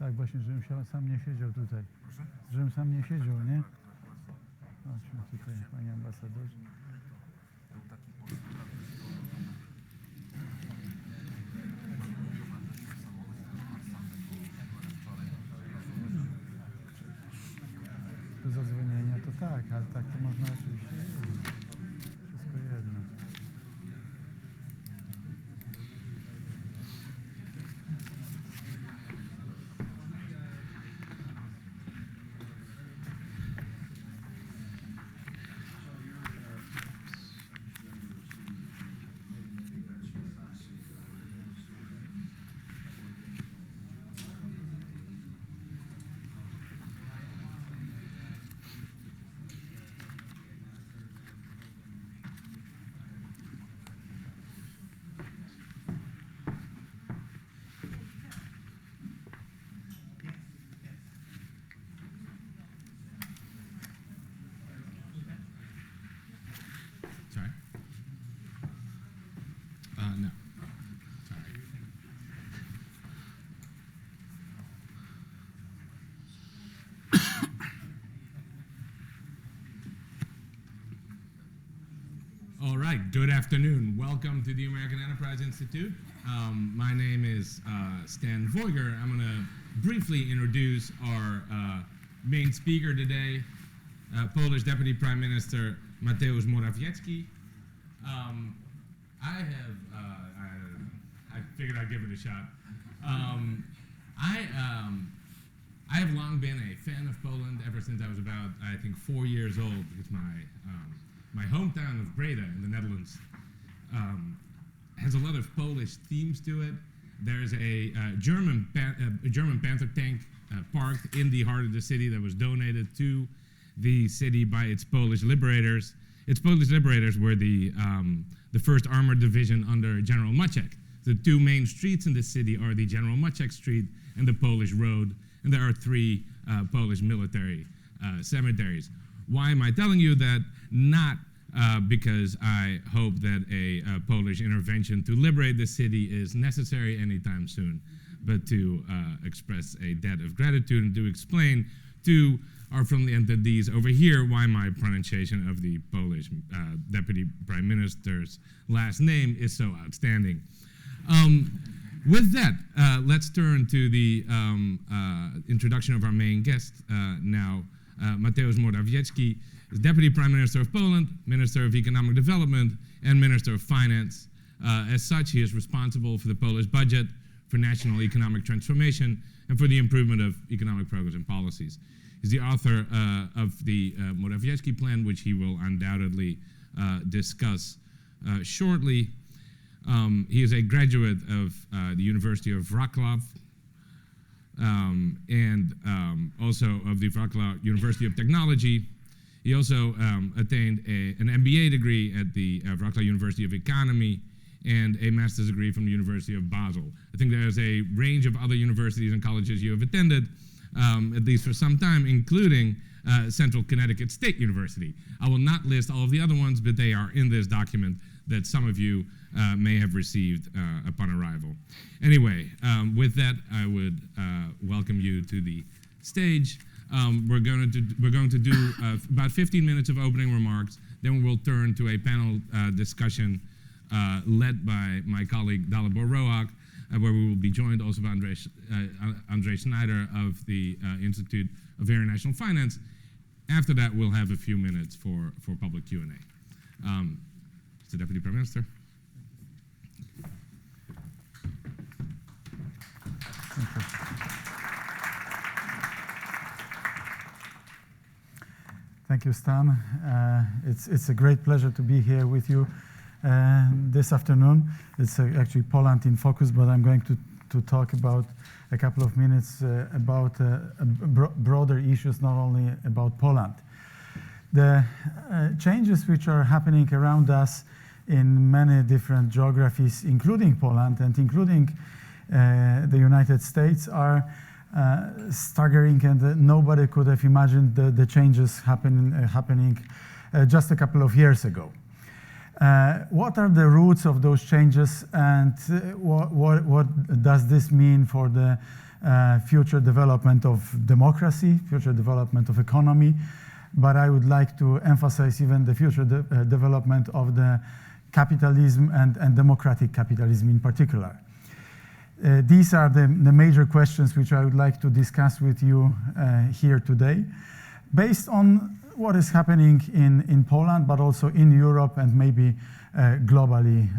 Tak, właśnie, żebym sam nie siedział tutaj. Proszę? Żebym sam nie siedział, nie? Tak, tak, Chodźmy tutaj, panie ambasadorze. był taki postulat, Do zadzwonienia to tak, ale tak to można oczywiście jeździć. Wszystko jedno. Sorry? No. Sorry. All right, good afternoon. Welcome to the American Enterprise Institute. My name is Stan VEUGER. I'm going to briefly introduce our main speaker today, Polish Deputy Prime Minister Mateusz Morawiecki. I figured I'd give it a shot. I have long been a fan of Poland ever since I was about, I think, 4 years old, because my hometown of Breda in the Netherlands has a lot of Polish themes to it. There's a German Panther tank parked in the heart of the city that was donated to the city by its Polish liberators. Its Polish liberators were the first armored division under General Maciek. The two main streets in the city are the General Maciek Street and the Polish Road, and there are 3 Polish military cemeteries. Why am I telling you that? Not because I hope that a Polish intervention to liberate the city is necessary anytime soon, but to express a debt of gratitude and to explain to our friendly entities over here why my pronunciation of the Polish Deputy Prime Minister's last name is so outstanding. With that, let's turn to the introduction of our main guest now. Mateusz Morawiecki is Deputy Prime Minister of Poland, Minister of Economic Development, and Minister of Finance. As such, he is responsible for the Polish budget, for national economic transformation, and for the improvement of economic progress and policies. He's the author of the Morawiecki Plan, which he will undoubtedly discuss shortly. He is a graduate of the University of Wrocław, and also of the Wrocław University of Technology. He also attained an MBA degree at the Wrocław University of Economy and a master's degree from the University of Basel. I think there's a range of other universities and colleges you have attended, at least for some time, including Central Connecticut State University. I will not list all of the other ones, but they are in this document that some of you may have received upon arrival. Anyway, with that, I would welcome you to the stage. We're going to do about 15 minutes of opening remarks. Then we'll turn to a panel discussion led by my colleague DALIBOR ROHAC, where we will be joined also by ONDREJ SCHNEIDER of the Institute of International Finance. After that, we'll have a few minutes for public Q&A. Mr. Deputy Prime Minister. Thank you. Thank you, Stan. It's a great pleasure to be here with you this afternoon. It's actually Poland in focus, but I'm going to talk about a couple of minutes about broader issues, not only about Poland. The changes which are happening around us in many different geographies, including Poland and including the United States, are staggering, and nobody could have imagined the changes happening just a couple of years ago. What are the roots of those changes, and what does this mean for the future development of democracy, future development of economy, but I would like to emphasize even the future development of the capitalism and democratic capitalism in particular. These are the major questions which I would like to discuss with you here today, based on what is happening in Poland, but also in Europe and maybe globally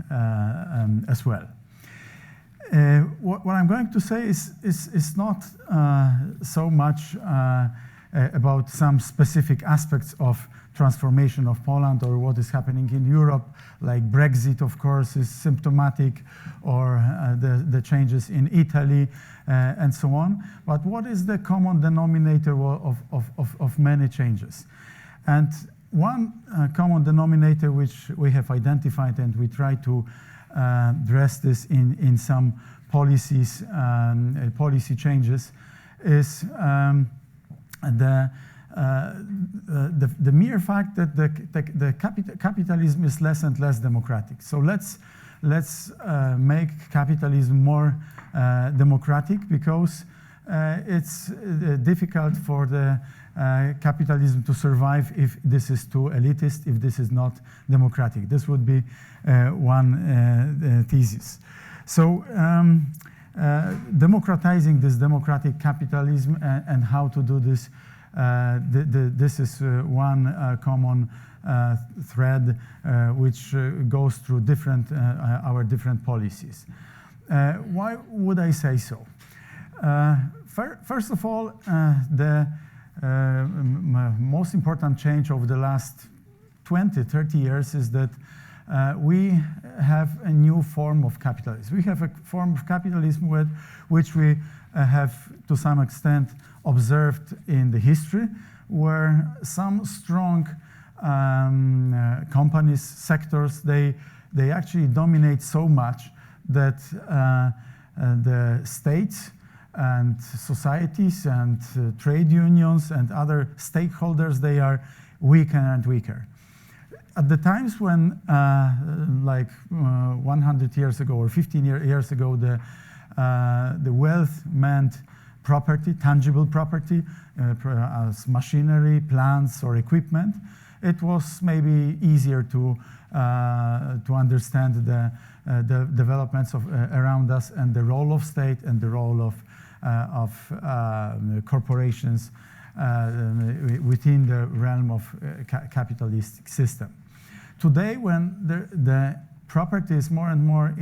as well. What I'm going to say is not so much about some specific aspects of transformation of Poland or what is happening in Europe, like Brexit, of course, is symptomatic, or the changes in Italy, and so on. But what is the common denominator of many changes? And one common denominator which we have identified, and we try to address this in some policies, policy changes, is the mere fact that the capitalism is less and less democratic. So let's make capitalism more democratic, because it's difficult for the capitalism to survive if this is too elitist, if this is not democratic. This would be one thesis. So democratizing this democratic capitalism and how to do this, this is one common thread which goes through our different policies. Why would I say so? First of all, the most important change over the last 20, 30 years is that we have a new form of capitalism. We have a form of capitalism which we have, to some extent, observed in the history, where some strong companies, sectors, they actually dominate so much that the states and societies and trade unions and other stakeholders, they are weaker and weaker. At the times when, like 100 years ago or 15 years ago, the wealth meant property, tangible property, as machinery, plants, or equipment, it was maybe easier to understand the developments around us and the role of state and the role of corporations within the realm of capitalistic system. Today, when the property is more and more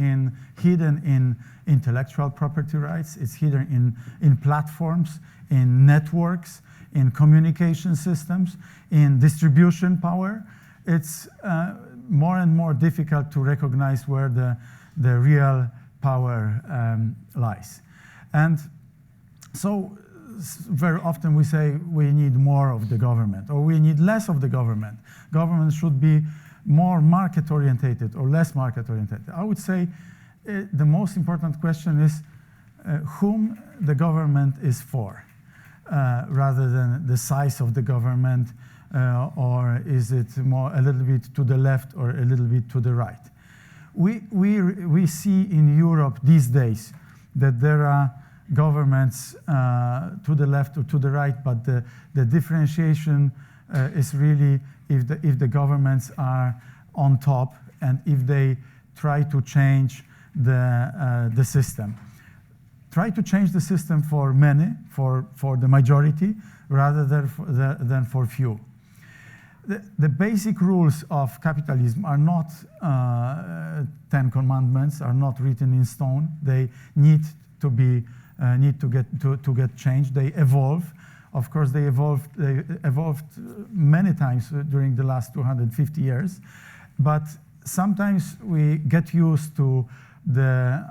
hidden in intellectual property rights, it's hidden in platforms, in networks, in communication systems, in distribution power, it's more and more difficult to recognize where the real power lies. And so very often we say we need more of the government, or we need less of the government. Government should be more market-orientated or less market-orientated. I would say the most important question is whom the government is for, rather than the size of the government, or is it a little bit to the left or a little bit to the right. We see in Europe these days that there are governments to the left or to the right, but the differentiation is really if the governments are on top and if they try to change the system. Try to change the system for many, for the majority, rather than for few. The basic rules of capitalism are not 10 commandments, are not written in stone. They need to get changed. They evolve. Of course, they evolved many times during the last 250 years. But sometimes we get used to the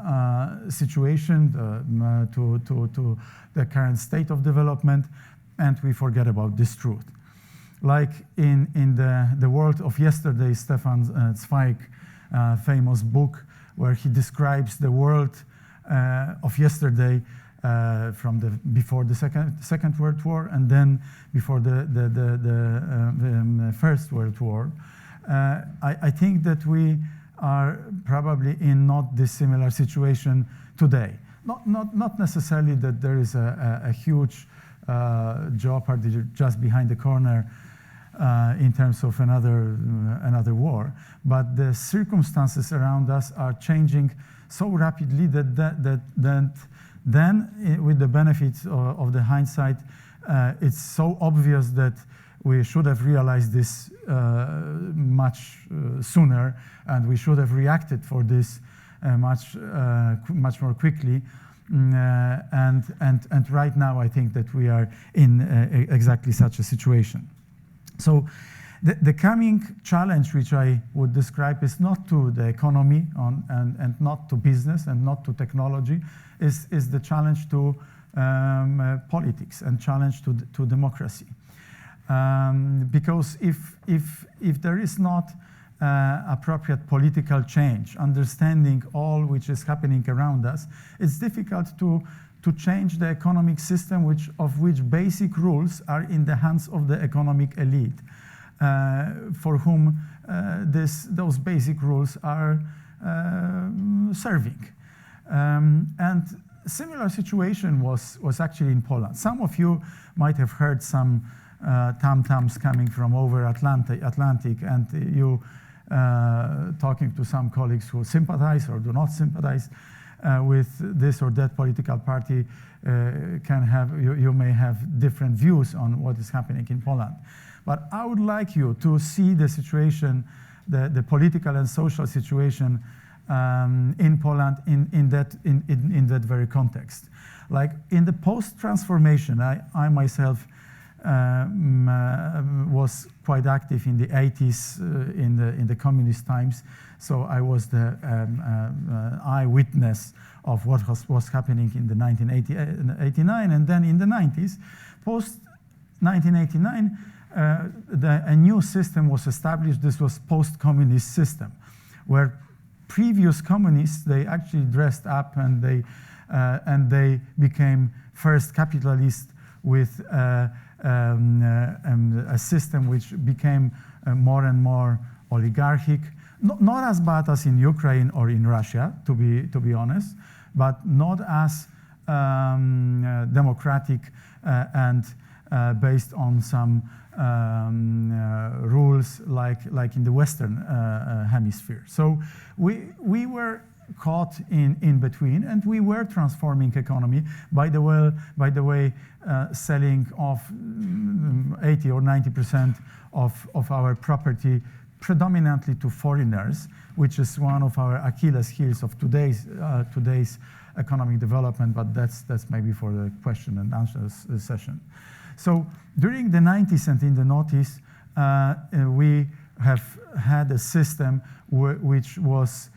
situation, to the current state of development, and we forget about this truth. Like in the World of Yesterday, Stefan Zweig, famous book, where he describes the world of yesterday from before the Second World War and then before the First World War. I think that we are probably in not dissimilar situation today. not necessarily that there is a huge jeopardy just behind the corner in terms of another war, but the circumstances around us are changing so rapidly that then, with the benefits of the hindsight, it's so obvious that we should have realized this much sooner, and we should have reacted for this much more quickly. And right now, I think that we are in exactly such a situation. So the coming challenge, which I would describe, is not to the economy and not to business and not to technology, is the challenge to politics and challenge to democracy. Because if there is not appropriate political change, understanding all which is happening around us, it's difficult to change the economic system of which basic rules are in the hands of the economic elite, for whom those basic rules are serving. And similar situation was actually in Poland. Some of you might have heard some tam-tams coming from over Atlantic, and you talking to some colleagues who sympathize or do not sympathize with this or that political party. You may have different views on what is happening in Poland. But I would like you to see the situation, the political and social situation in Poland in that very context. Like in the post-transformation, I myself was quite active in the 80s in the communist times, so I was the eyewitness of what was happening in the 1989, and then in the 90s. Post 1989, a new system was established. This was post-communist system, where previous communists, they actually dressed up and they became first capitalists with a system which became more and more oligarchic, not as bad as in Ukraine or in Russia, to be honest, but not as democratic and based on some rules like in the Western hemisphere. So we were caught in between, and we were transforming economy. By the way, selling off 80 or 90% of our property predominantly to foreigners, which is one of our Achilles heels of today's economic development, but that's maybe for the question and answer session. So during the 90s and in the noughties, we have had a system which was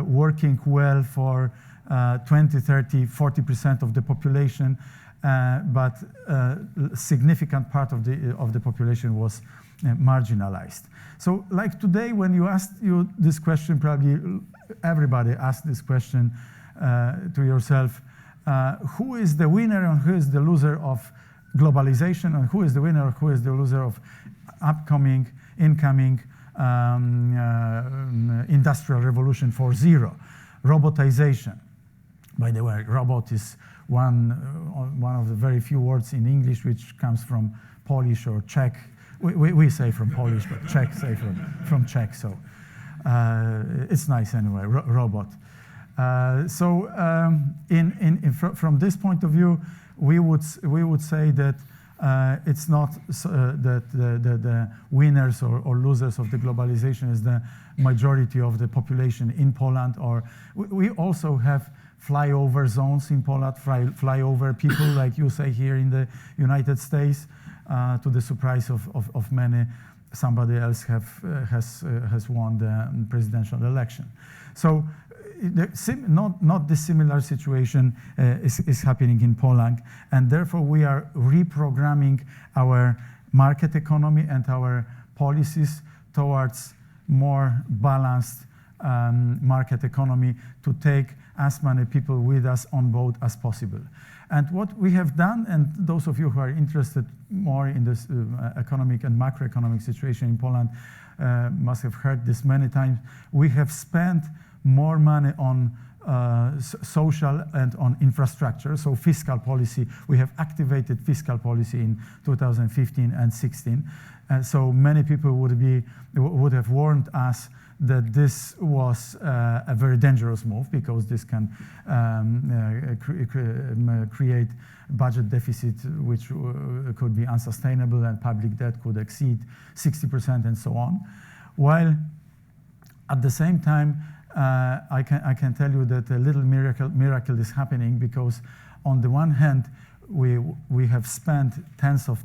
working well for 20, 30, 40% of the population, but a significant part of the population was marginalized. So like today, when you this question, probably everybody asked this question to yourself, who is the winner and who is the loser of globalization, and who is the winner or who is the loser of incoming industrial revolution 4.0, robotization. By the way, robot is one of the very few words in English which comes from Polish or Czech. We say from Polish, but Czech say from Czech. So it's nice anyway. Robot. From this point of view, we would say that it's not that the winners or losers of the globalization is the majority of the population in Poland, or we also have flyover zones in Poland, flyover people, like you say here in the United States. To the surprise of many, somebody else has won the presidential election. So not dissimilar situation is happening in Poland, and therefore we are reprogramming our market economy and our policies towards more balanced market economy to take as many people with us on board as possible. And what we have done, and those of you who are interested more in this economic and macroeconomic situation in Poland must have heard this many times, we have spent more money on social and on infrastructure. So fiscal policy, we have activated fiscal policy in 2015 and 16. So many people would have warned us that this was a very dangerous move, because this can create budget deficit which could be unsustainable, and public debt could exceed 60% and so on. While at the same time, I can tell you that a little miracle is happening, because on the one hand, we have spent tens of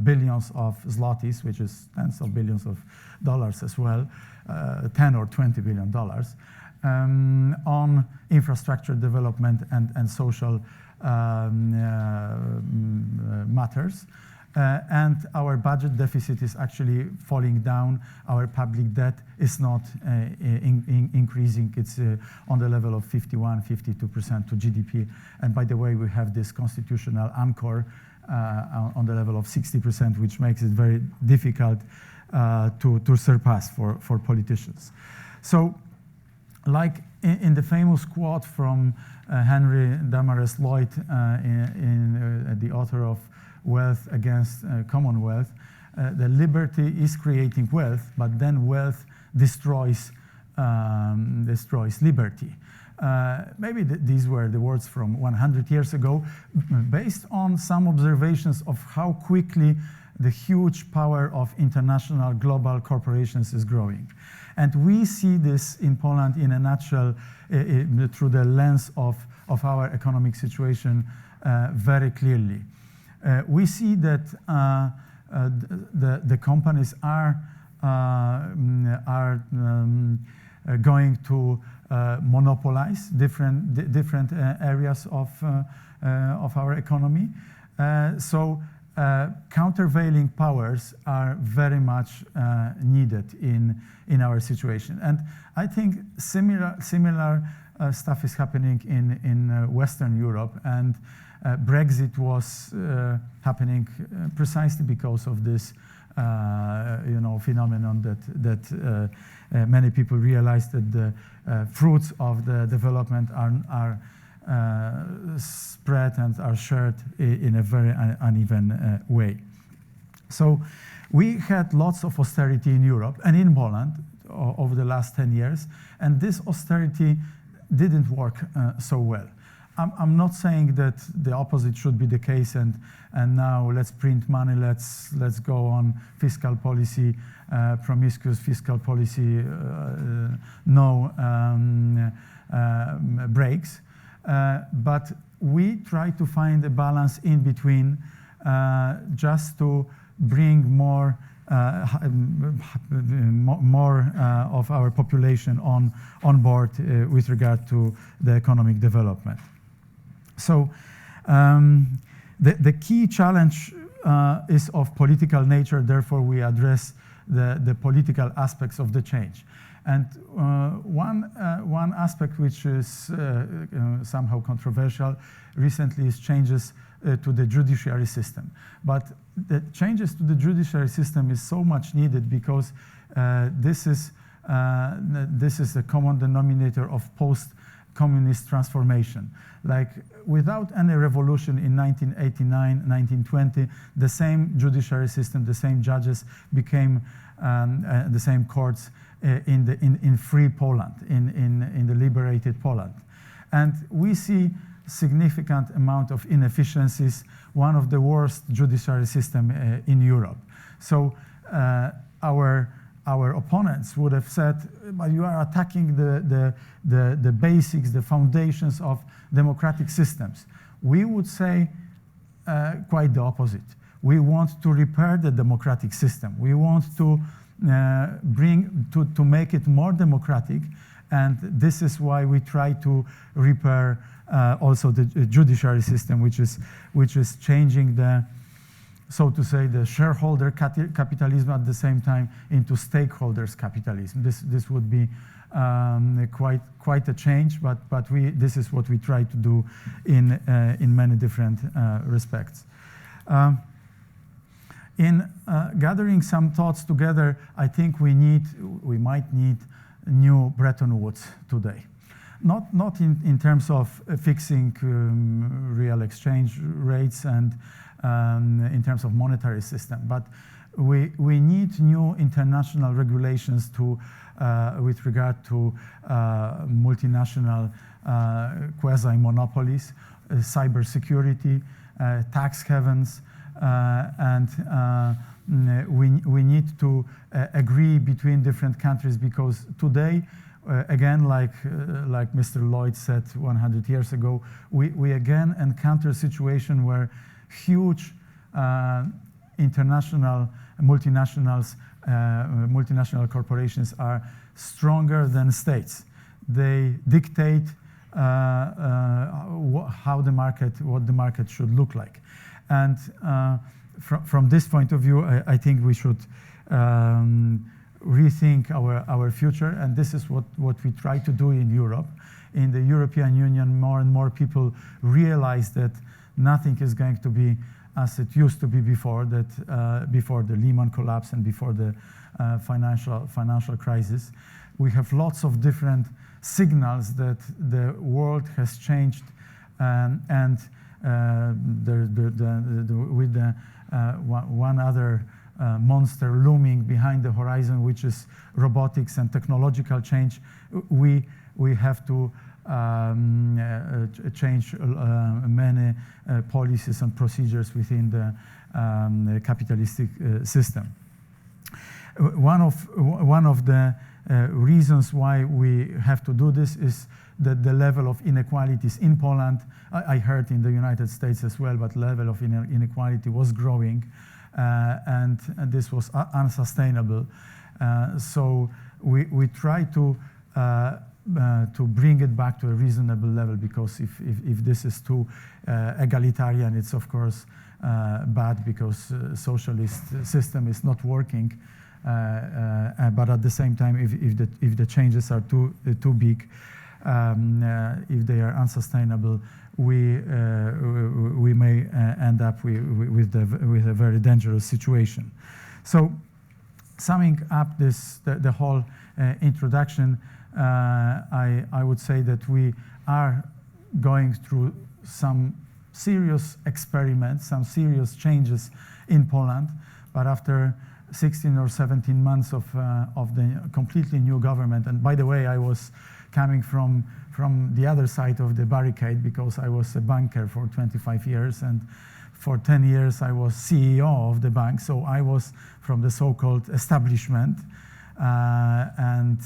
billions of zlotys, which is tens of billions of dollars as well, 10 or 20 billion dollars, on infrastructure development and social matters. And our budget deficit is actually falling down. Our public debt is not increasing. It's on the level of 51, 52% to GDP. And by the way, we have this constitutional anchor on the level of 60%, which makes it very difficult to surpass for politicians. So, like in the famous quote from Henry Damaris Lloyd, the author of Wealth Against Commonwealth, the liberty is creating wealth, but then wealth destroys liberty. Maybe these were the words from 100 years ago, based on some observations of how quickly the huge power of international global corporations is growing. And we see this in Poland in a nutshell through the lens of our economic situation very clearly. We see that the companies are going to monopolize different areas of our economy. So countervailing powers are very much needed in our situation. And I think similar stuff is happening in Western Europe, and Brexit was happening precisely because of this phenomenon that many people realize that the fruits of the development are spread and are shared in a very uneven way. So we had lots of austerity in Europe and in Poland over the last 10 years, and this austerity didn't work so well. I'm not saying that the opposite should be the case, and now let's print money, let's go on fiscal policy, promiscuous fiscal policy, no breaks. But we try to find a balance in between, just to bring more of our population on board with regard to the economic development. So the key challenge is of political nature, therefore we address the political aspects of the change. And one aspect which is somehow controversial recently is changes to the judiciary system. But the changes to the judiciary system is so much needed because this is the common denominator of post-communist transformation. Like, without any revolution in 1989, 1920, the same judiciary system, the same judges became the same courts in free Poland, in the liberated Poland. And we see significant amount of inefficiencies, one of the worst judiciary system in Europe. So our opponents would have said, but you are attacking the basics, the foundations of democratic systems. We would say quite the opposite. We want to repair the democratic system. We want to make it more democratic, and this is why we try to repair also the judiciary system, which is changing the, so to say, the shareholder capitalism at the same time into stakeholders capitalism. This would be quite a change, but this is what we try to do in many different respects. In gathering some thoughts together, I think we might need new Bretton Woods today. not in terms of fixing real exchange rates and in terms of monetary system, but we need new international regulations to, with regard to multinational quasi-monopolies, cybersecurity, tax havens, and we need to agree between different countries, because today, again, like Mr. Lloyd said 100 years ago, we again encounter a situation where huge international multinational corporations are stronger than states. They dictate what the market should look like. And from this point of view, I think we should rethink our future, and this is what we try to do in Europe. In the European Union, more and more people realize that nothing is going to be as it used to be before, before the Lehman collapse and before the financial crisis. We have lots of different signals that the world has changed, and with the one other monster looming behind the horizon, which is robotics and technological change, we have to change many policies and procedures within the capitalistic system. One of the reasons why we have to do this is that the level of inequalities in Poland, I heard in the United States as well, but level of inequality was growing, and this was unsustainable. So we try to bring it back to a reasonable level, because if this is too egalitarian, it's of course bad, because socialist system is not working. But at the same time, if the changes are too big, if they are unsustainable, we may end up with a very dangerous situation. So, summing up the whole introduction, I would say that we are going through some serious experiments, some serious changes in Poland, but after 16 or 17 months of the completely new government, and by the way, I was coming from the other side of the barricade, because I was a banker for 25 years, and for 10 years I was CEO of the bank, so I was from the so-called establishment, and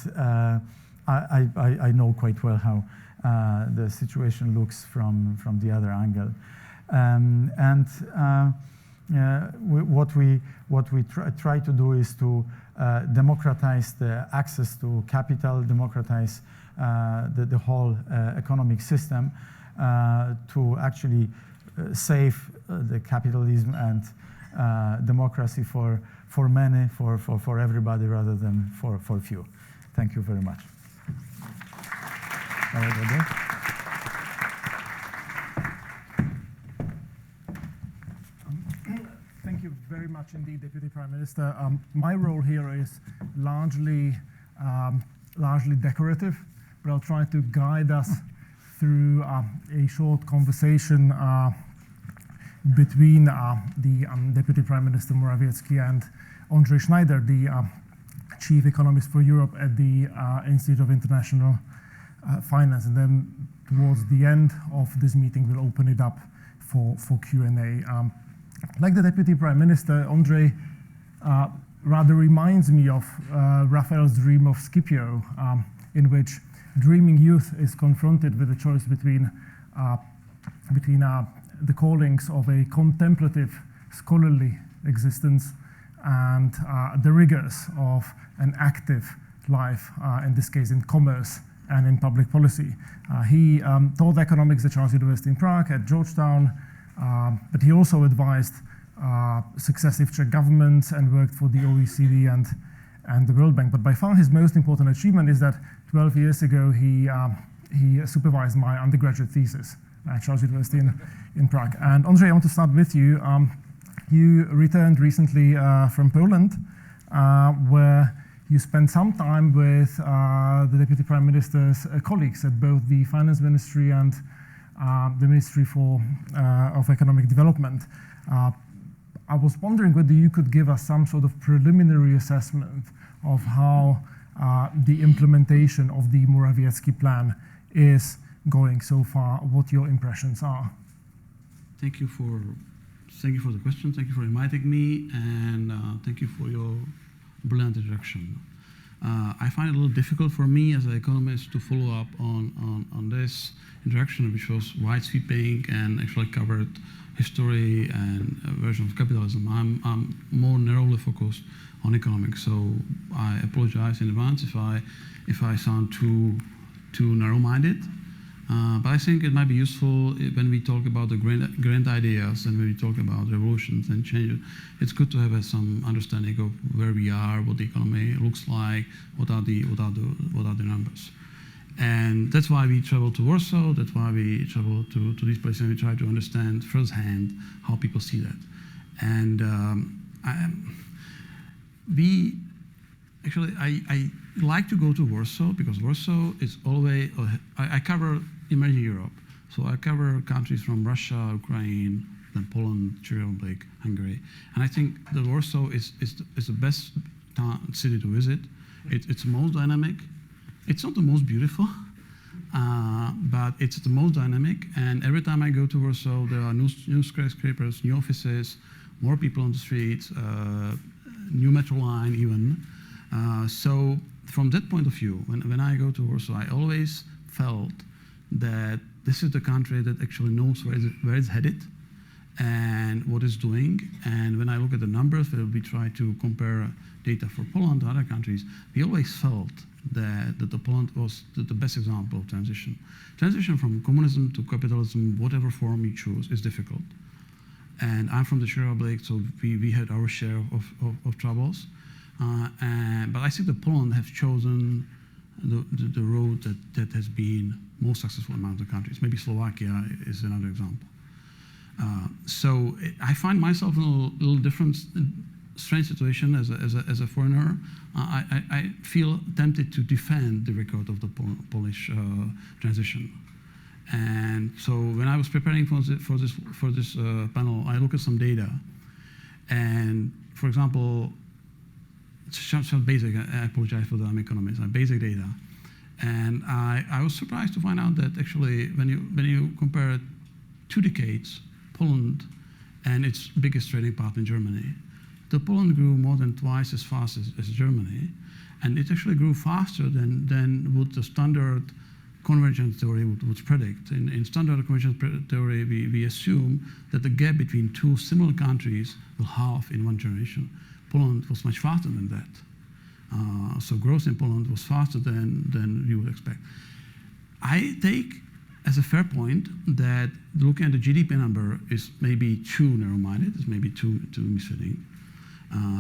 I know quite well how the situation looks from the other angle. What we try to do is to democratize the access to capital, democratize the whole economic system, to actually save the capitalism and democracy for many, for everybody, rather than for few. Thank you very much. Thank you very much indeed, Deputy Prime Minister. My role here is largely decorative, but I'll try to guide us through a short conversation between the Deputy Prime Minister Morawiecki and ONDREJ SCHNEIDER, the Chief Economist for Europe at the Institute of International Finance. And then towards the end of this meeting, we'll open it up for Q&A. Like the Deputy Prime Minister, ONDREJ rather reminds me of Raphael's dream of Scipio, in which dreaming youth is confronted with the choice between the callings of a contemplative, scholarly existence and the rigors of an active life, in this case in commerce and in public policy. He taught economics at Charles University in Prague, at Georgetown, but he also advised successive Czech governments and worked for the OECD and the World Bank. But by far his most important achievement is that 12 years ago he supervised my undergraduate thesis at Charles University in Prague. And ONDREJ, I want to start with you. You returned recently from Poland, where You spent some time with the Deputy Prime Minister's colleagues at both the Finance Ministry and the Ministry of Economic Development. I was wondering whether you could give us some sort of preliminary assessment of how the implementation of the Morawiecki plan is going so far, what your impressions are. Thank you for the question. Thank you for inviting me, and thank you for your brilliant introduction. I find it a little difficult for me as an economist to follow up on this introduction, which was wide-sweeping and actually covered history and a version of capitalism. I'm more narrowly focused on economics, so I apologize in advance if I sound too narrow-minded. But I think it might be useful when we talk about the grand ideas and when we talk about revolutions and changes. It's good to have some understanding of where we are, what the economy looks like, what are the numbers. And that's why we travel to Warsaw. That's why we travel to these places, and we try to understand firsthand how people see that. And I like to go to Warsaw because Warsaw is always, I cover emerging Europe. So I cover countries from Russia, Ukraine, then Poland, Czech Republic, Hungary. And I think that Warsaw is the best city to visit. It's the most dynamic. It's not the most beautiful, but it's the most dynamic. And every time I go to Warsaw, there are new skyscrapers, new offices, more people on the streets, new metro line even. So from that point of view, when I go to Warsaw, I always felt that this is the country that actually knows where it's headed and what it's doing. And when I look at the numbers, when we try to compare data for Poland to other countries, we always felt that Poland was the best example of transition. Transition from communism to capitalism, whatever form you choose, is difficult. And I'm from the Czech Republic, so we had our share of troubles. But I think that Poland has chosen the road that has been most successful among the countries. Maybe Slovakia is another example. So I find myself in a little different, strange situation as a foreigner. I feel tempted to defend the record of the Polish transition. And so when I was preparing for this panel, I looked at some data. And for example, some basic, I apologize for that, I'm economist, basic data. And I was surprised to find out that actually when you compare 2 decades, Poland and its biggest trading partner, Germany, Poland grew more than twice as fast as Germany, and it actually grew faster than what the standard convergence theory would predict. In standard convergence theory, we assume that the gap between 2 similar countries will halve in 1 generation. Poland was much faster than that. So growth in Poland was faster than you would expect. I take as a fair point that looking at the GDP number is maybe too narrow-minded, it's maybe too misleading,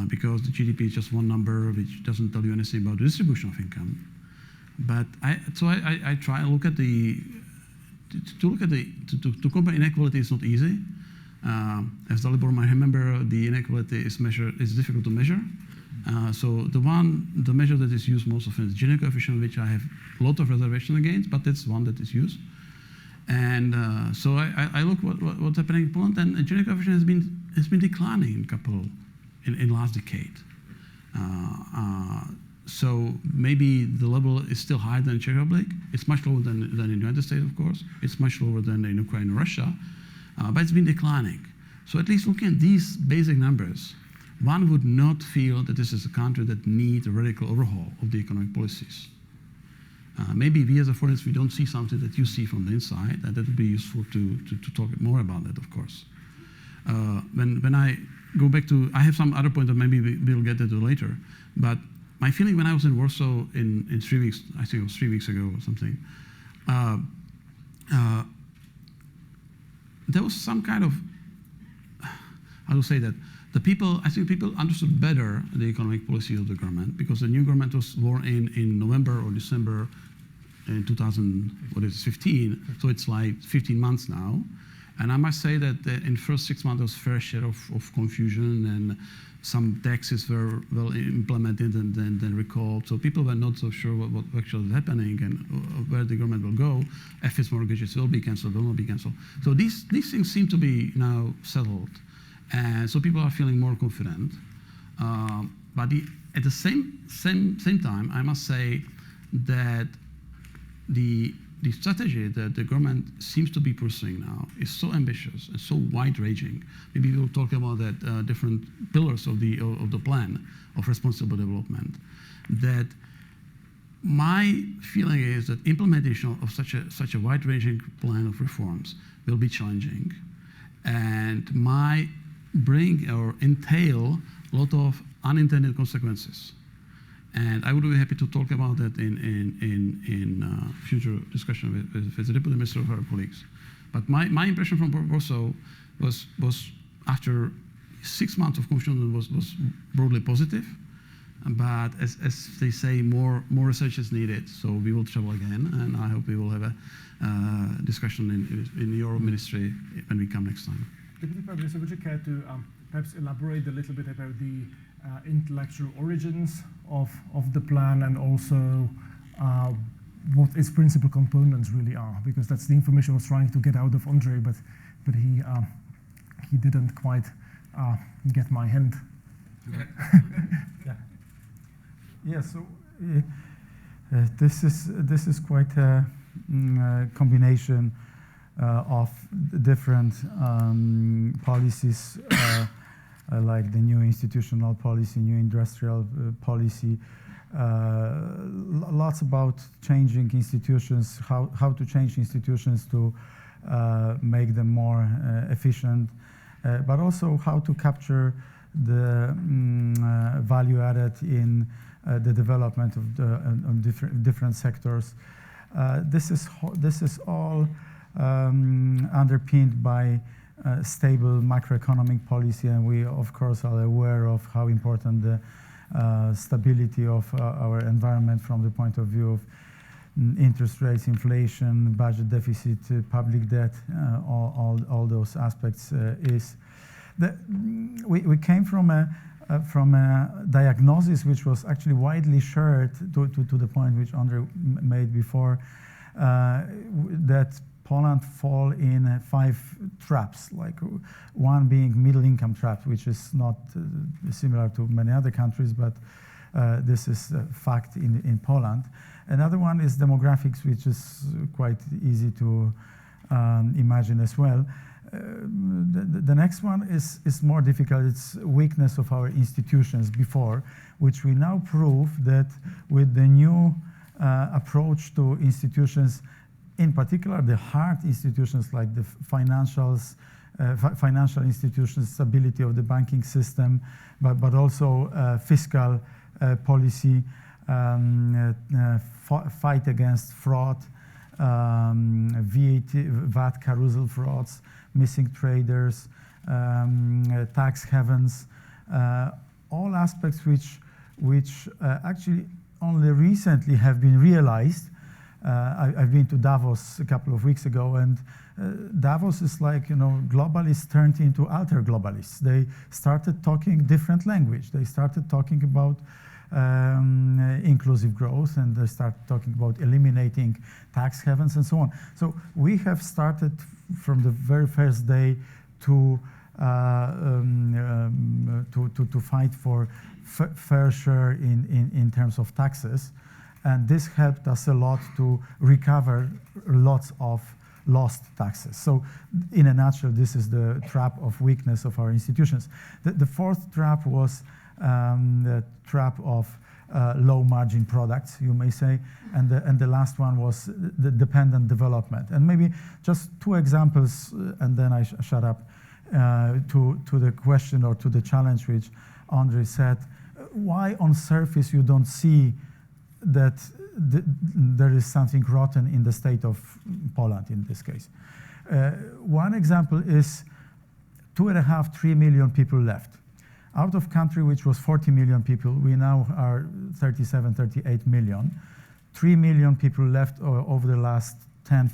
because the GDP is just one number which doesn't tell you anything about the distribution of income. But I try to look at to compare inequality is not easy. As DALIBOR might remember, the inequality is difficult to measure. So the measure that is used most often is Gini coefficient, which I have a lot of reservation against, but that's one that is used. And so I look what's happening in Poland, and Gini coefficient has been declining in last decade. So maybe the level is still higher than Czech Republic. It's much lower than in the United States, of course. It's much lower than in Ukraine and Russia, but it's been declining. So at least looking at these basic numbers, one would not feel that this is a country that needs a radical overhaul of the economic policies. Maybe we as a foreigners, we don't see something that you see from the inside, and that would be useful to talk more about that, of course. When I go back to, I have some other point that maybe we'll get into later, but my feeling when I was in Warsaw in 3 weeks, I think it was 3 weeks ago or something, there was some kind of, how to say that, I think people understood better the economic policy of the government because the new government was sworn in November or December in 2015, so it's like 15 months now. And I must say that in first 6 months, there was fair share of confusion, and some taxes were well implemented and then recalled. So people were not so sure what actually is happening and where the government will go. FS mortgages will be cancelled, will not be cancelled. So these things seem to be now settled. And so people are feeling more confident. But at the same time, I must say that the strategy that the government seems to be pursuing now is so ambitious and so wide-ranging. Maybe we'll talk about that different pillars of the plan of responsible development. That my feeling is that implementation of such a wide-ranging plan of reforms will be challenging, and might bring or entail a lot of unintended consequences. And I would be happy to talk about that in future discussion with the Deputy Minister of our colleagues. But my impression from Warsaw was after 6 months of confusion was broadly positive. But as they say, more research is needed. So we will travel again, and I hope we will have a discussion in your ministry when we come next time. Deputy Prime Minister, would you care to perhaps elaborate a little bit about the intellectual origins of the plan, and also what its principal components really are? Because that's the information I was trying to get out of Ondrej, but he didn't quite get my hint. Yeah. So this is quite a combination of different policies, like the new institutional policy, new industrial policy, lots about changing institutions, how to change institutions to make them more efficient, but also how to capture the value added in the development of different sectors. This is all underpinned by stable macroeconomic policy, and we of course are aware of how important the stability of our environment from the point of view of interest rates, inflation, budget deficit, public debt, all those aspects is. We came from a diagnosis which was actually widely shared to the point which Ondrej made before, that Poland fall in 5 traps, like one being middle income trap, which is not similar to many other countries, but this is a fact in Poland. Another one is demographics, which is quite easy to imagine as well. The next one is more difficult. It's weakness of our institutions before, which we now prove that with the new approach to institutions, in particular the hard institutions like the financial institutions, stability of the banking system, but also fiscal policy, fight against fraud, VAT carousel frauds, missing traders, tax havens, all aspects which actually only recently have been realized. I've been to Davos a couple of weeks ago, and Davos is like, globalists turned into alter globalists. They started talking different language. They started talking about inclusive growth, and they started talking about eliminating tax havens and so on. So we have started from the very first day to fight for fair share in terms of taxes. And this helped us a lot to recover lots of lost taxes. So in a nutshell, this is the trap of weakness of our institutions. The fourth trap was the trap of low margin products, you may say, and the last one was the dependent development. And maybe just 2 examples, and then I shut up, to the question or to the challenge which Ondrej said. Why on surface you don't see that there is something rotten in the state of Poland in this case? One example is 2.5, 3 million people left. Out of country which was 40 million people, we now are 37, 38 million. 3 million people left over the last 12,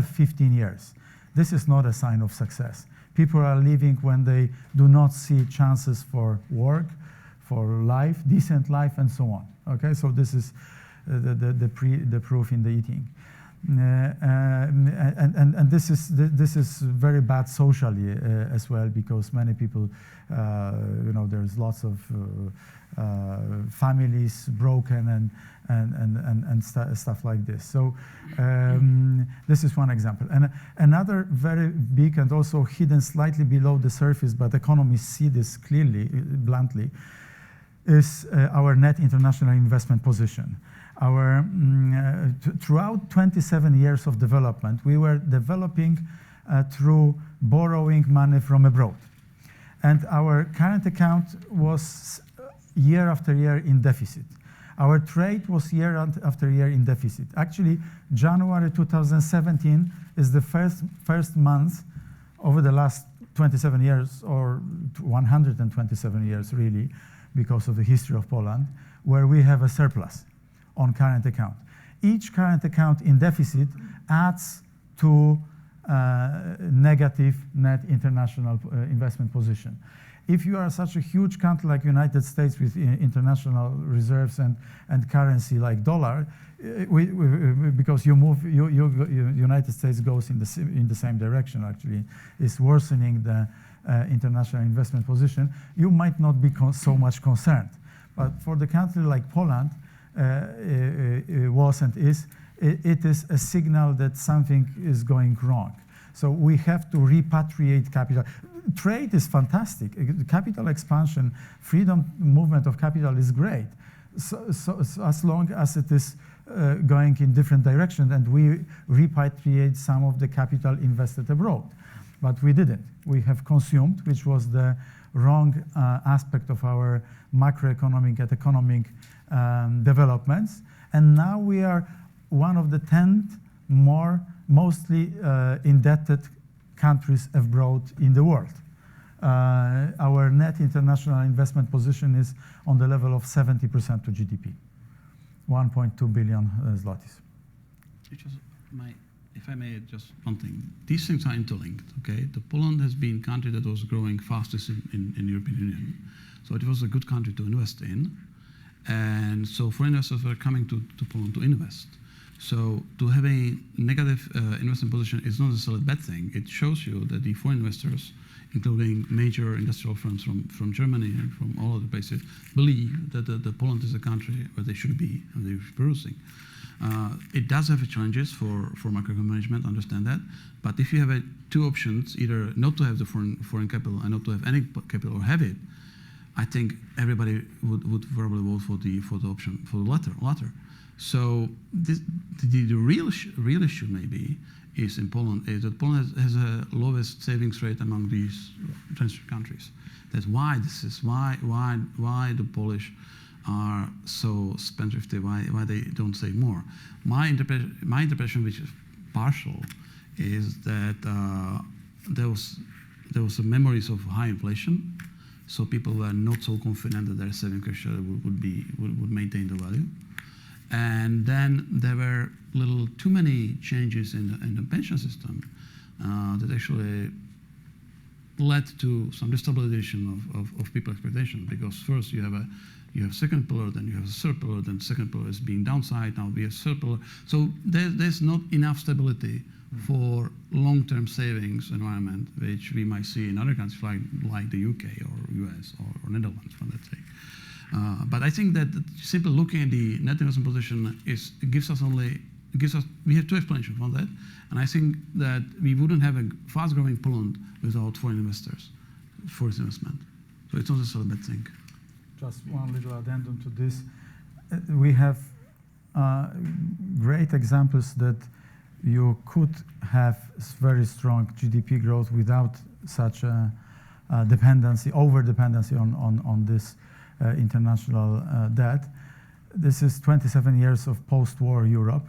15 years. this is not a sign of success. People are leaving when they do not see chances for work, for life, decent life, and so on. Okay, so this is the proof in the eating. And this is very bad socially as well, because many people, there's lots of families broken and stuff like this. So this is one example. And another very big and also hidden slightly below the surface, but economists see this clearly, bluntly, is our net international investment position. Throughout 27 years of development, we were developing through borrowing money from abroad. And our current account was year after year in deficit. Our trade was year after year in deficit. Actually, January 2017 is the first month over the last 27 years, or 127 years really, because of the history of Poland, where we have a surplus on current account. Each current account in deficit adds to negative net international investment position. If you are such a huge country like United States with international reserves and currency like dollar, because United States goes in the same direction actually, is worsening the international investment position, you might not be so much concerned. But for the country like Poland, was and is, it is a signal that something is going wrong. So we have to repatriate capital. Trade is fantastic. Capital expansion, freedom movement of capital is great. So as long as it is going in different directions and we repatriate some of the capital invested abroad. But we didn't. We have consumed, which was the wrong aspect of our macroeconomic and economic developments. And now we are one of the 10 mostly indebted countries abroad in the world. Our net international investment position is on the level of 70% to GDP, 1.2 billion zlotys. If I may, just one thing. These things are interlinked, okay? Poland has been a country that was growing fastest in the European Union. So it was a good country to invest in. And so foreign investors were coming to Poland to invest. So to have a negative investment position is not necessarily a bad thing. It shows you that the foreign investors, including major industrial firms from Germany and from all other places, believe that Poland is a country where they should be and they're producing. It does have challenges for macroeconomic management, understand that. But if you have two options, either not to have the foreign capital and not to have any capital, or have it, I think everybody would probably vote for the option for the latter. So the real issue maybe is in Poland is that Poland has a lowest savings rate among these transfer countries. That's why this is why the Polish are so spendthrifty, why they don't save more. My interpretation, which is partial, is that there was some memories of high inflation, so people were not so confident that their saving ratio would maintain the value. And then there were little too many changes in the pension system that actually led to some destabilization of people's expectations, because first you have second pillar, then you have a third pillar, then second pillar is being downside, now we have third pillar. So there's not enough stability for long-term savings environment, which we might see in other countries like the UK or US or Netherlands, for that sake. But I think that simply looking at the net investment position we have two explanations for that, and I think that we wouldn't have a fast-growing Poland without foreign investors, foreign investment. So it's not necessarily a bad thing. Just one little addendum to this. We have great examples that you could have very strong GDP growth without such a over-dependency on this international debt. This is 27 years of post-war Europe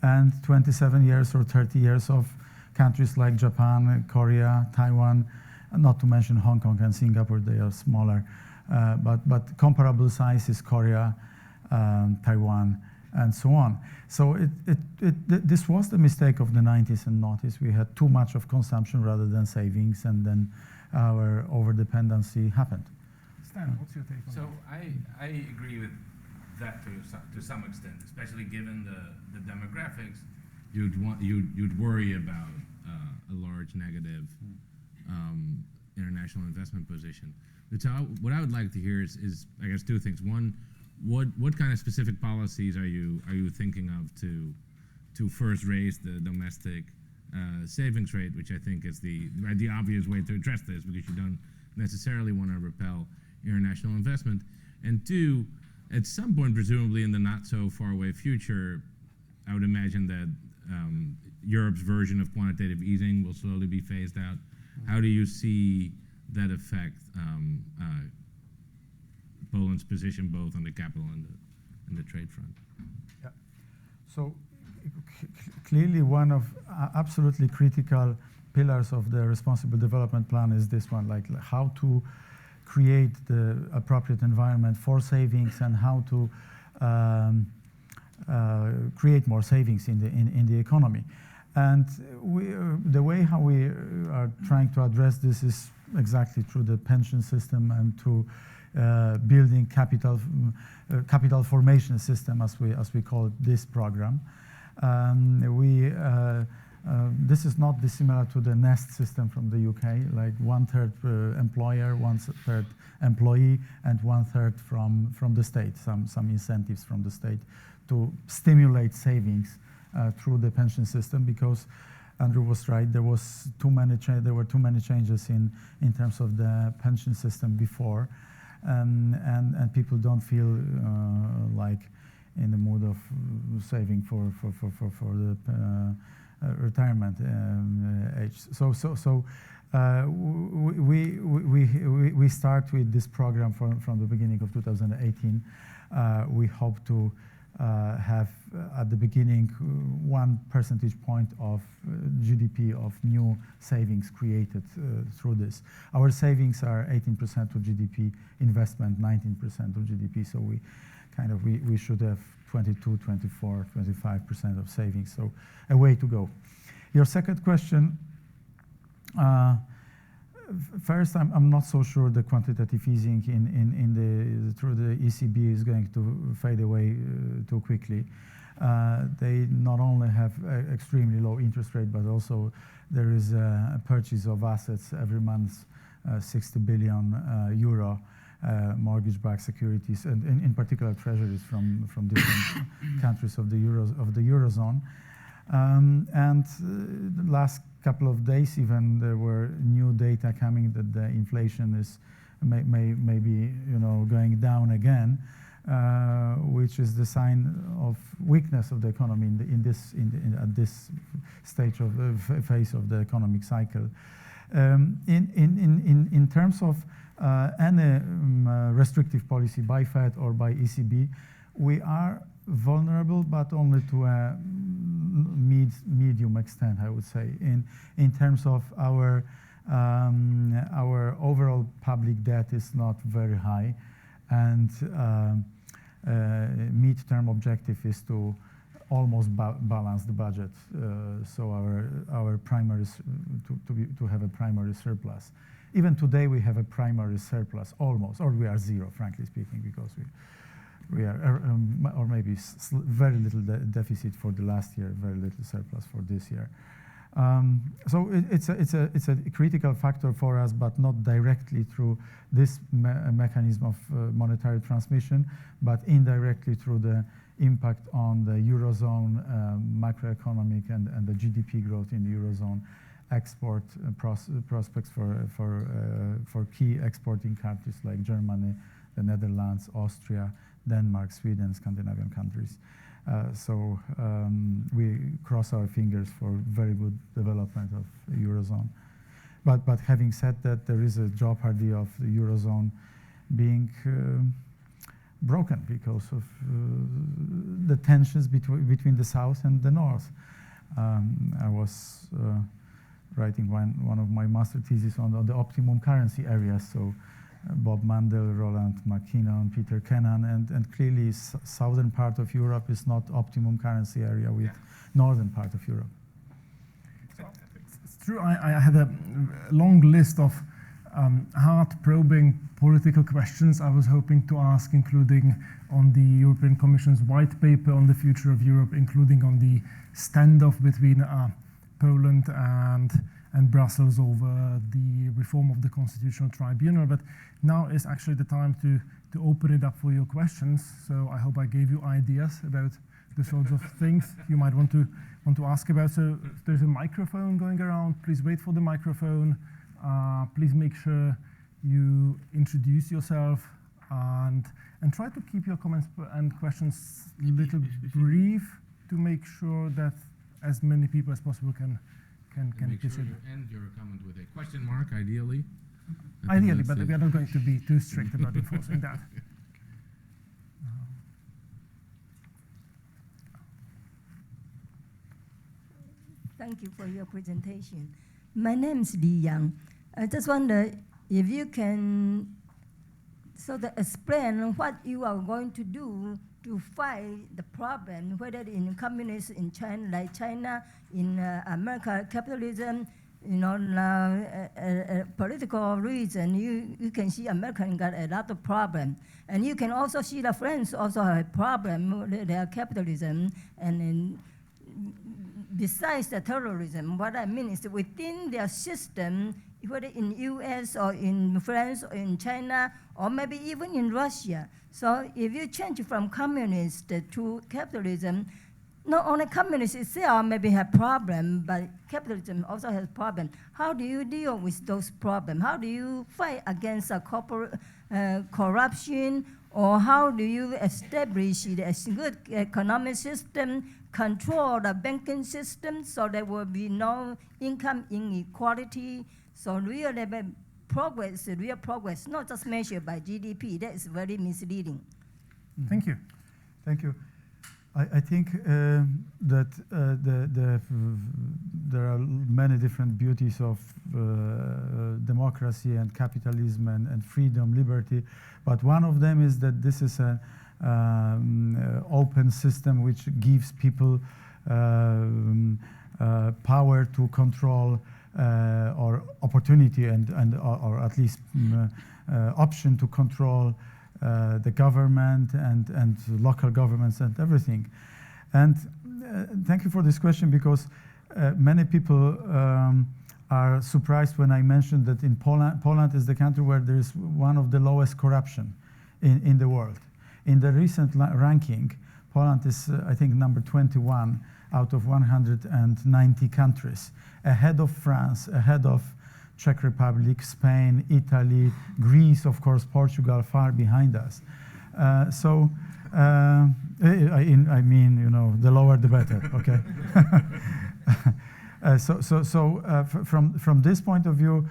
and 27 years or 30 years of countries like Japan, Korea, Taiwan, not to mention Hong Kong and Singapore. They are smaller, but comparable size is Korea, Taiwan, and so on. So this was the mistake of the 90s and noughties. We had too much of consumption rather than savings, and then our over-dependency happened. Stan, what's your take on So that? I agree with that to some extent, especially given the demographics. You'd worry about a large negative international investment position. So what I would like to hear is I guess two things. One, what kind of specific policies are you thinking of to first raise the domestic savings rate, which I think is the obvious way to address this, because you don't necessarily want to repel international investment. And two, at some point, presumably in the not so far away future, I would imagine that Europe's version of quantitative easing will slowly be phased out. How do you see that affect Poland's position both on the capital and the trade front? Yeah. So clearly one of absolutely critical pillars of the responsible development plan is this one, like how to create the appropriate environment for savings and how to create more savings in the economy. And the way how we are trying to address this is exactly through the pension system and through building capital formation system, as we call this program. This is not dissimilar to the NEST system from the UK, like 1/3 employer, 1/3 employee, and 1/3 from the state, some incentives from the state to stimulate savings through the pension system, because Andrew was right, there were too many changes in terms of the pension system before, and people don't feel like in the mood of saving for the retirement age. So we start with this program from the beginning of 2018. We hope to have at the beginning 1 percentage point of GDP of new savings created through this. Our savings are 18% of GDP, investment 19% of GDP, so we should have 22, 24, 25% of savings, so a way to go. Your second question, first, I'm not so sure the quantitative easing through the ECB is going to fade away too quickly. They not only have extremely low interest rate, but also there is a purchase of assets every month, 60 billion euro. Mortgage-backed securities, and in particular treasuries from different countries of the Eurozone. And the last couple of days even there were new data coming that the inflation is may be going down again, which is the sign of weakness of the economy at this stage of the phase of the economic cycle. In terms of any restrictive policy by Fed or by ECB, we are vulnerable, but only to a medium extent, I would say. In terms of our overall public debt is not very high, and mid-term objective is to almost balance the budget. So our primary to have a primary surplus. Even today we have a primary surplus almost, or we are zero, frankly speaking, because we are, or maybe very little deficit for the last year, very little surplus for this year. So it's a critical factor for us, but not directly through this mechanism of monetary transmission, but indirectly through the impact on the Eurozone macroeconomic and the GDP growth in the Eurozone, export prospects for key exporting countries like Germany, the Netherlands, Austria, Denmark, Sweden, Scandinavian countries. So we cross our fingers for very good development of the Eurozone. But having said that, there is a jeopardy of the Eurozone being broken because of the tensions between the South and the North. I was writing one of my master theses on the optimum currency areas, so Bob Mandel, Roland McKinnon, Peter Kennan, and clearly southern part of Europe is not optimum currency area with northern part of Europe. It's true. I had a long list of hard-probing political questions I was hoping to ask, including on the European Commission's white paper on the future of Europe, including on the standoff between Poland and Brussels over the reform of the Constitutional Tribunal. But now is actually the time to open it up for your questions. So I hope I gave you ideas about the sorts of things you might want to ask about. So there's a microphone going around. Please wait for the microphone. Please make sure you introduce yourself and try to keep your comments and questions a little brief to make sure that as many people as possible can Make sure pitch in. you end your comment with a question mark, ideally. Ideally, but we are not going to be too strict about enforcing that. Thank you for your presentation. My name is Li Yang. I just wonder if you can sort of explain what you are going to do to fight the problem, whether in communists in China, like China, in America, capitalism, political reason. You can see Americans got a lot of problem. And you can also see the French also have a problem with their capitalism. And besides the terrorism, what I mean is within their system, whether in US or in France or in China, or maybe even in Russia. So if you change from communist to capitalism, not only communists itself maybe have problem, but capitalism also has problem. How do you deal with those problems? How do you fight against corruption? Or how do you establish a good economic system, control the banking system so there will be no income inequality? So real progress, not just measured by GDP. That is very misleading. Thank you. Thank you. I think that there are many different beauties of democracy and capitalism and freedom, liberty, but one of them is that this is an open system which gives people power to control or opportunity or at least option to control the government and local governments and everything. And thank you for this question, because many people are surprised when I mentioned that in Poland is the country where there is one of the lowest corruption in the world. In the recent ranking, Poland is, I think, number 21 out of 190 countries, ahead of France, ahead of Czech Republic, Spain, Italy, Greece, of course, Portugal, far behind us. I mean, the lower the better, okay? From this point of view,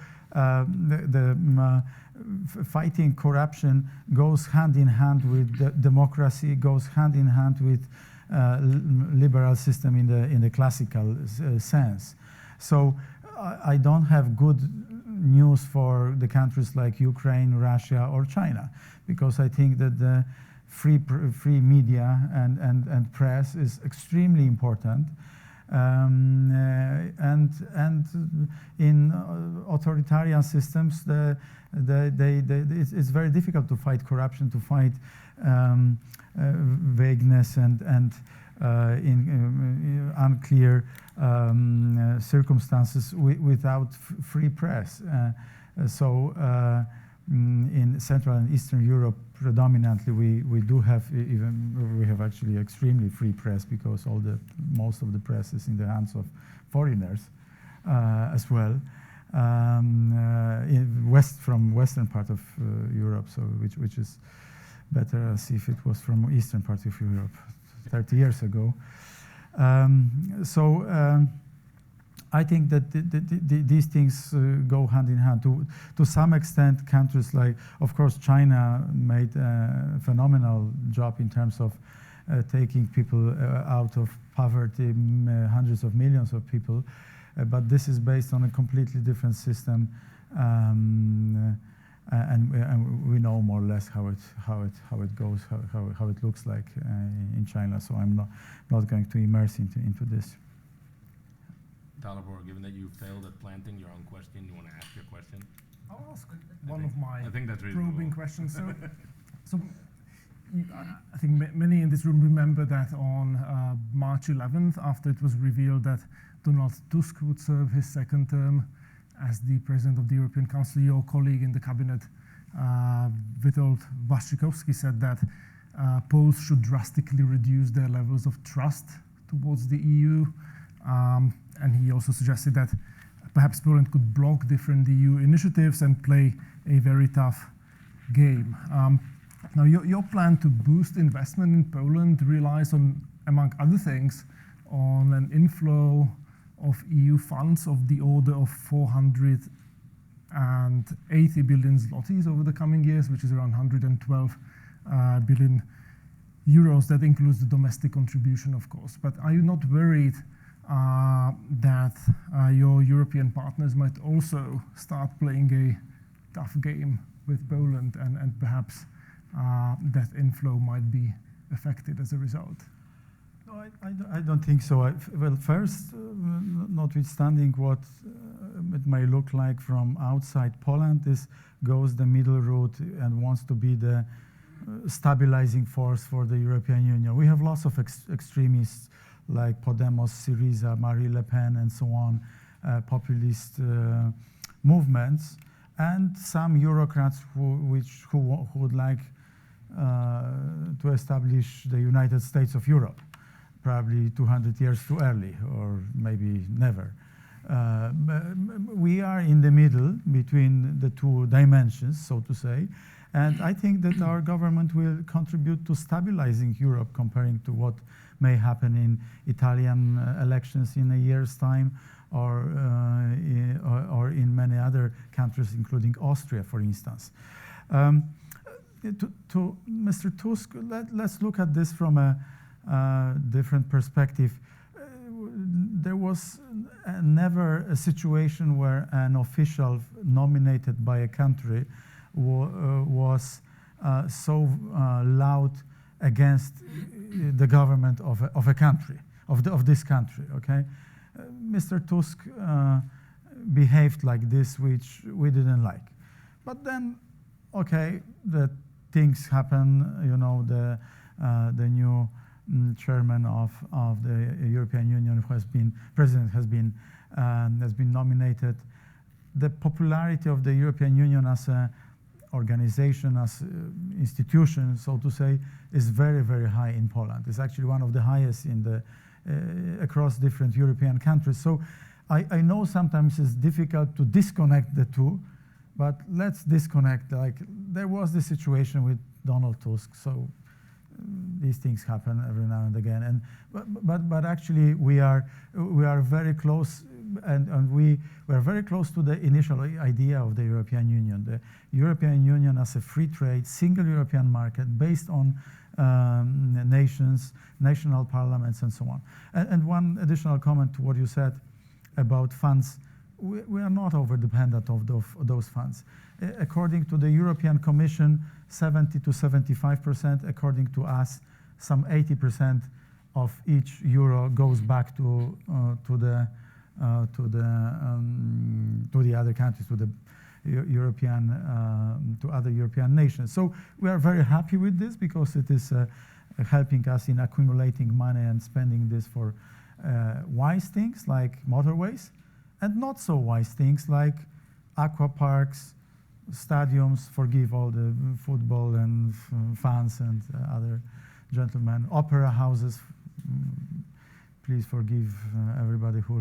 fighting corruption goes hand in hand with democracy, goes hand in hand with liberal system in the classical sense. So I don't have good news for the countries like Ukraine, Russia, or China, because I think that the free media and press is extremely important. And in authoritarian systems, it's very difficult to fight corruption, to fight vagueness and unclear circumstances without free press. In Central and Eastern Europe, predominantly, we do have we have actually extremely free press, because most of the press is in the hands of foreigners as well. From western part of Europe, so which is better as if it was from eastern part of Europe 30 years ago. I think that these things go hand in hand. To some extent, countries like, of course, China made a phenomenal job in terms of taking people out of poverty, hundreds of millions of people, but this is based on a completely different system. and we know more or less how it goes, how it looks like in China. So I'm not going to immerse into this. Dalibor, given that you failed at planting your own question, you want to ask your question? I'll ask one of my I think that's reasonable. probing questions. So I think many in this room remember that on March 11th, after it was revealed that Donald Tusk would serve his second term as the president of the European Council, your colleague in the cabinet, Witold Waszczykowski, said that Poles should drastically reduce their levels of trust towards the EU. And he also suggested that perhaps Poland could block different EU initiatives and play a very tough game. Now, your plan to boost investment in Poland relies on, among other things, on an inflow of EU funds of the order of 480 billion zlotys over the coming years, which is around 112 billion euros. That includes the domestic contribution, of course. But are you not worried that your European partners might also start playing a tough game with Poland and perhaps that inflow might be affected as a result? No, I don't think so. Well, first, notwithstanding what it may look like from outside Poland, this goes the middle route and wants to be the stabilizing force for the European Union. We have lots of extremists like Podemos, Syriza, Marine Le Pen, and so on, populist movements, and some Eurocrats who would like to establish the United States of Europe, probably 200 years too early, or maybe never. We are in the middle between the two dimensions, so to say, and I think that our government will contribute to stabilizing Europe comparing to what may happen in Italian elections in a year's time, or in many other countries, including Austria, for instance. To Mr. Tusk, let's look at this from a different perspective. There was never a situation where an official nominated by a country was so loud against the government of a country, of this country, okay? Mr. Tusk behaved like this, which we didn't like. But then, okay, the things happen, you know, the new chairman of the European Union who has been, president has been nominated. The popularity of the European Union as an organization, as institution, so to say, is very, very high in Poland. It's actually one of the highest in the across different European countries. So I know sometimes it's difficult to disconnect the two, but let's disconnect. Like, there was this situation with Donald Tusk, so these things happen every now and again. And but actually we are very close, and we are very close to the initial idea of the European Union. The European Union as a free trade, single European market based on nations, national parliaments, and so on. And one additional comment to what you said about funds. We are not over-dependent of those funds. According to the European Commission, 70 to 75%. According to us, some 80% of each euro goes back to the other countries, to the European, to other European nations. So we are very happy with this because it is helping us in accumulating money and spending this for wise things like motorways, and not so wise things like aqua parks, stadiums, forgive all the football and fans and other gentlemen, opera houses. Please forgive everybody who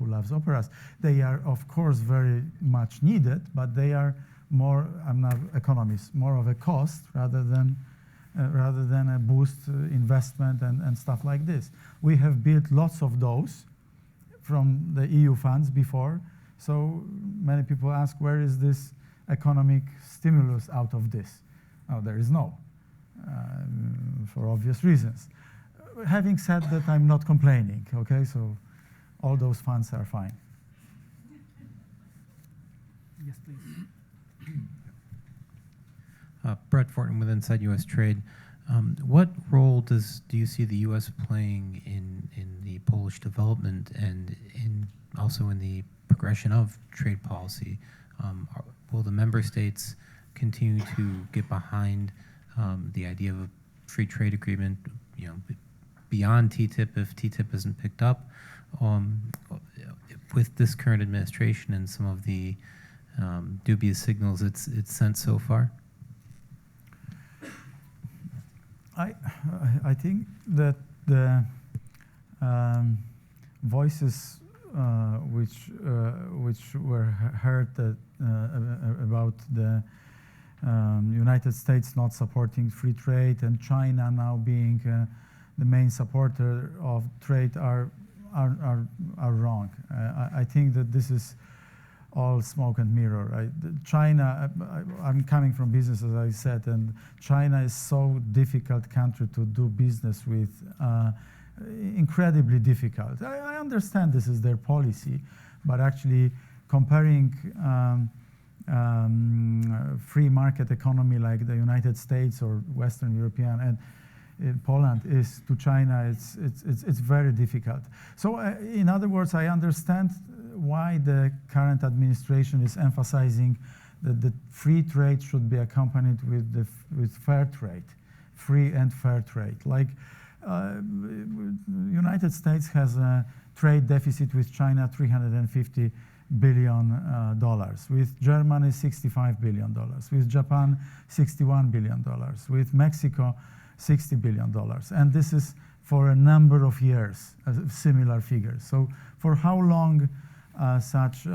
loves operas. They are, of course, very much needed, but they are more, I'm not an economist, more of a cost rather than a boost investment and stuff like this. We have built lots of those from the EU funds before, so many people ask, where is this economic stimulus out of this? Oh, there is no, for obvious reasons. Having said that, I'm not complaining, okay? So all those funds are fine. Yes, please. Brett Fortin with Inside U.S. Trade. What role do you see the U.S. playing in the Polish development and also in the progression of trade policy? Will the member states continue to get behind the idea of a free trade agreement, beyond TTIP if TTIP isn't picked up? With this current administration and some of the dubious signals it's sent so far? I think that the voices which were heard about the United States not supporting free trade and China now being the main supporter of trade are wrong. I think that this is all smoke and mirror. Right? China, I'm coming from business, as I said, and China is so difficult country to do business with, incredibly difficult. I understand this is their policy, but actually comparing free market economy like the United States or Western European and Poland is to China, it's very difficult. So in other words, I understand why the current administration is emphasizing that the free trade should be accompanied with fair trade, free and fair trade. Like United States has a trade deficit with China, $350 billion, with Germany, $65 billion, with Japan, $61 billion, with Mexico, $60 billion. And this is for a number of years, similar figures. So for how long such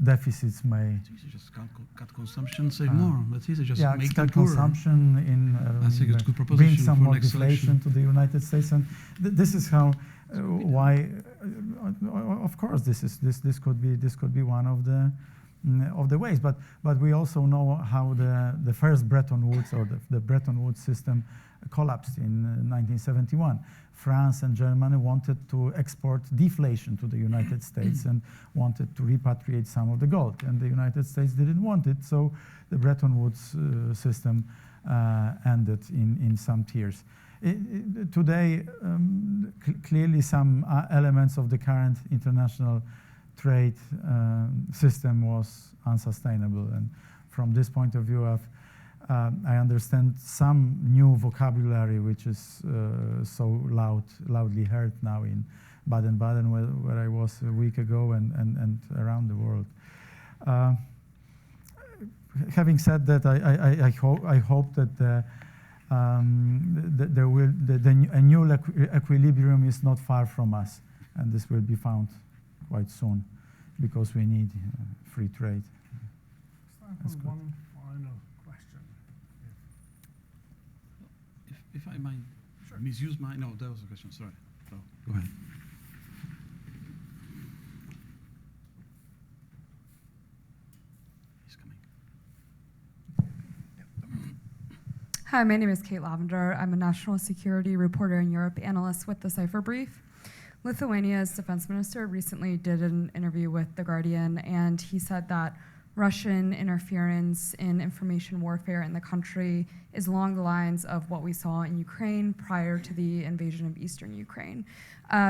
deficits may... It's easy, just cut consumption, save more. That's easy, just make them cut poorer. consumption I think it's a good bring proposition some for more next deflation election. to the United States, and this is how why of course this could be one of the ways, but we also know how the first Bretton Woods or the Bretton Woods system collapsed in 1971. France and Germany wanted to export deflation to the United States and wanted to repatriate some of the gold, and the United States didn't want it, so the Bretton Woods system ended in some tears. Today, clearly some elements of the current international trade system was unsustainable, and from this point of view, I understand some new vocabulary which is so loudly heard now in Baden-Baden, where I was a week ago, and around the world. Having said that, I hope that a new equilibrium is not far from us, and this will be found quite soon, because we need free trade. Time for one final question. If I might misuse my... No, that was a question, sorry. So, go ahead. He's coming. Hi, my name is Kate Lavender. I'm a national security reporter in Europe analyst with the Cipher Brief. Lithuania's defense minister recently did an interview with The Guardian, and he said that Russian interference in information warfare in the country is along the lines of what we saw in Ukraine prior to the invasion of eastern Ukraine.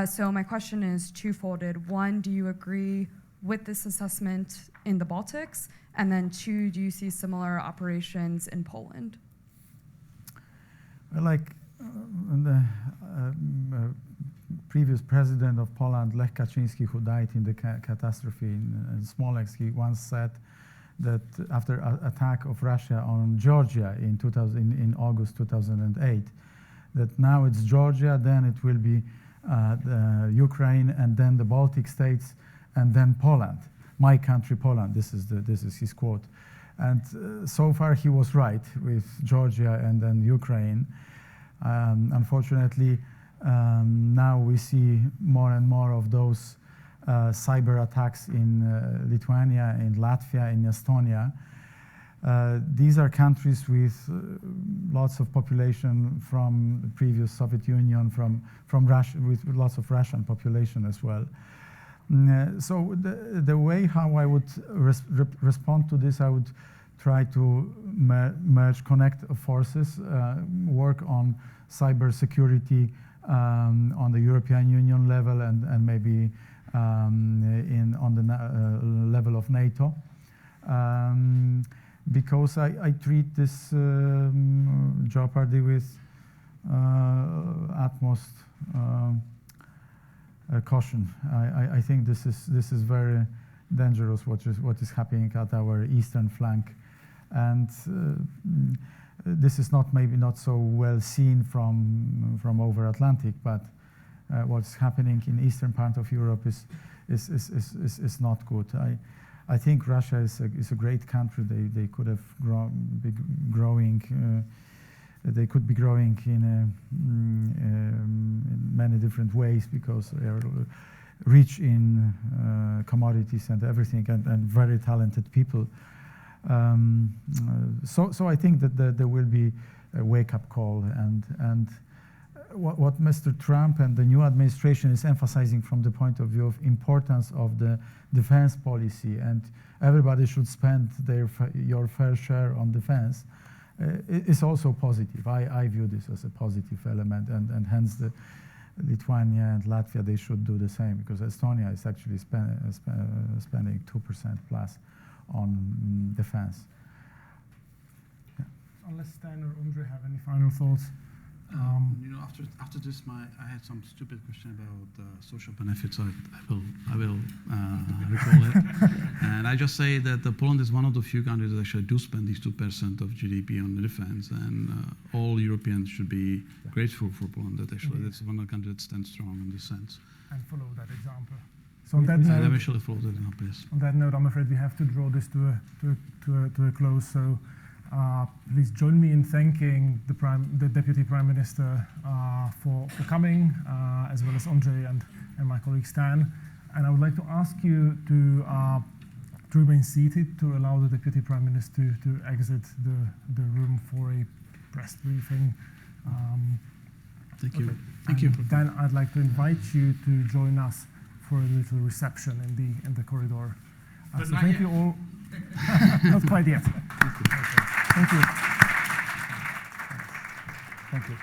So my question is twofolded. One, do you agree with this assessment in the Baltics? And then two, do you see similar operations in Poland? Well, like the previous president of Poland, Lech Kaczyński, who died in the catastrophe in Smolensk, he once said that after an attack of Russia on Georgia in August 2008, that now it's Georgia, then it will be the Ukraine, and then the Baltic states, and then Poland, my country, Poland. This is his quote. And so far he was right with Georgia and then Ukraine. Unfortunately, now we see more and more of those cyber attacks in Lithuania, in Latvia, in Estonia. These are countries with lots of population from the previous Soviet Union, from Russia, with lots of Russian population as well. So the way how I would respond to this, I would try to merge, connect forces, work on cybersecurity on the European Union level and maybe on the level of NATO. Because I treat this jeopardy with utmost caution. I think this is very dangerous. What is happening at our eastern flank, and this is maybe not so well seen from over Atlantic, but what's happening in eastern part of Europe is not good. I think Russia is a great country. They could have be growing. They could be growing in many different ways because they are rich in commodities and everything, and very talented people. So I think that there will be a wake-up call, and what Mr. Trump and the new administration is emphasizing from the point of view of importance of the defense policy, and everybody should spend your fair share on defense, is also positive. I view this as a positive element, and hence the Lithuania and Latvia, they should do the same, because Estonia is actually spending 2% plus on defense. Yeah. Unless Stan or ONDREJ have any final thoughts. You know, after this, I had some stupid question about social benefits. I will recall it. And I just say that Poland is one of the few countries that actually do spend these 2% of GDP on the defense, and all Europeans should be grateful for Poland. That actually that's one of the countries that stands strong in this sense. And follow that example. So on that note, eventually follow that example. Yes. On that note, I'm afraid we have to draw this to a close. So. Please join me in thanking the Deputy Prime Minister for coming, as well as ONDREJ and my colleague Stan. And I would like to ask you to remain seated to allow the Deputy Prime Minister to exit the room for a press briefing. Thank you. Okay. Thank you. Then I'd like to invite you to join us for a little reception in the corridor. So thank you all. Not quite yet. Thank you. Thank you.